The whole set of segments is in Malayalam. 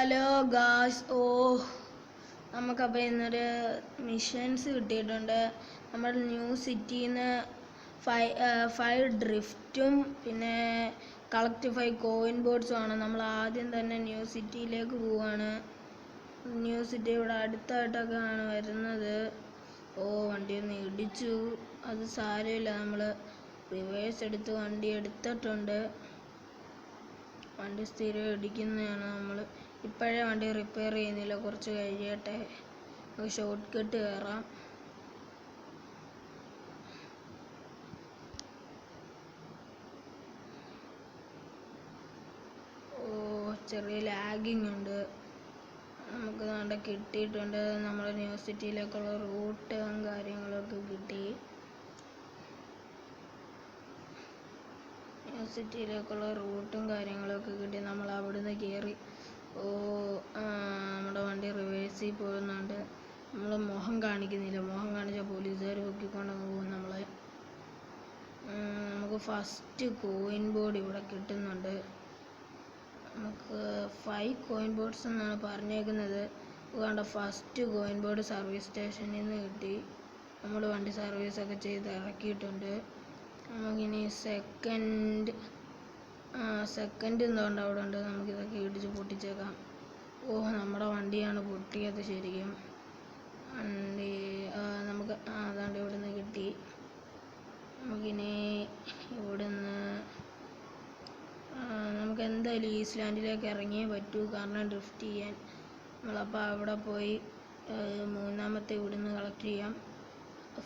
Hello guys. നമുക്കപ്പോൾ ഇന്നൊരു മിഷൻസ് കിട്ടിയിട്ടുണ്ട്. നമ്മുടെ ന്യൂ സിറ്റിയിൽ നിന്ന് 5 ഡ്രിഫ്റ്റും പിന്നെ കളക്ട് 5 കോയിൻ ബോർഡ്സും ആണ്. നമ്മൾ ആദ്യം തന്നെ ന്യൂ സിറ്റിയിലേക്ക് പോവാണ്. ന്യൂ സിറ്റി ഇവിടെ അടുത്തായിട്ടൊക്കെ ആണ് വരുന്നത്. വണ്ടി ഒന്ന് ഇടിച്ചു, അത് സാരമില്ല, നമ്മൾ റിവേഴ്സ് എടുത്ത് വണ്ടി എടുത്തിട്ടുണ്ട്. വണ്ടി സ്ഥിരം ഇടിക്കുന്നതാണ്. നമ്മൾ ഇപ്പോഴേ വണ്ടി റിപ്പയർ ചെയ്യുന്നില്ല, കുറച്ച് കഴിയട്ടെ. ഷോർട്ട് കട്ട് കയറാം. ചെറിയ ലാഗിങ് ഉണ്ട്. നമുക്ക് വേണ്ട കിട്ടിയിട്ടുണ്ട്. നമ്മുടെ ന്യൂ സിറ്റിയിലേക്കുള്ള റൂട്ടും കാര്യങ്ങളൊക്കെ കിട്ടി. സിറ്റിയിലേക്കുള്ള റൂട്ടും കാര്യങ്ങളൊക്കെ കിട്ടി. നമ്മൾ അവിടുന്ന് കയറി. നമ്മുടെ വണ്ടി റിവേഴ്സിൽ പോകുന്നുണ്ട്. നമ്മൾ മുഖം കാണിക്കുന്നില്ല, മുഖം കാണിച്ചാൽ പോലീസുകാർ പൊക്കിക്കൊണ്ടങ്ങ് പോകും നമ്മളെ. നമുക്ക് ഫസ്റ്റ് കോയിൻ ബോർഡ് ഇവിടെ കിട്ടുന്നുണ്ട്. നമുക്ക് 5 കോയിൻ ബോർഡ്സ് എന്നാണ് പറഞ്ഞേക്കുന്നത്. അതുകൊണ്ട് ഫസ്റ്റ് കോയിൻ ബോർഡ് സർവീസ് സ്റ്റേഷനിൽ നിന്ന് കിട്ടി. നമ്മൾ വണ്ടി സർവീസൊക്കെ ചെയ്ത് ഇറക്കിയിട്ടുണ്ട്. നമുക്കിനി സെക്കൻഡ് എന്തുകൊണ്ട് അവിടെ ഉണ്ട്. നമുക്കിതൊക്കെ ഇടിച്ച് പൊട്ടിച്ചേക്കാം. നമ്മുടെ വണ്ടിയാണ് പൊട്ടിയത് ശരിക്കും. വണ്ടി നമുക്ക് അതാണ്ട് ഇവിടെ നിന്ന് കിട്ടി. നമുക്കിനി ഇവിടുന്ന് നമുക്ക് എന്തായാലും ഈസ്ലാൻഡിലേക്ക് ഇറങ്ങിയേ പറ്റൂ, കാരണം ഡ്രിഫ്റ്റ് ചെയ്യാൻ. നമ്മളപ്പോൾ അവിടെ പോയി മൂന്നാമത്തെ ഇവിടുന്ന് കളക്ട് ചെയ്യാം.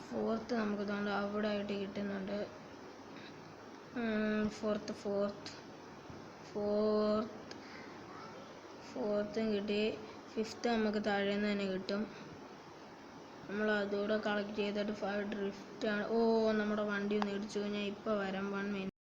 4th നമുക്ക് തോന്നുന്നു അവിടെ ആയിട്ട് കിട്ടുന്നുണ്ട്. 4th കിട്ടി. 5th നമുക്ക് താഴെ നിന്ന് തന്നെ കിട്ടും. നമ്മൾ അതുകൂടെ കളക്ട് ചെയ്തിട്ട് 5 ഡ്രിഫ്റ്റാണ്. നമ്മുടെ വണ്ടി ഒന്ന് ഇടിച്ചു. ഞാൻ ഇപ്പോൾ വരാം, 1 minute.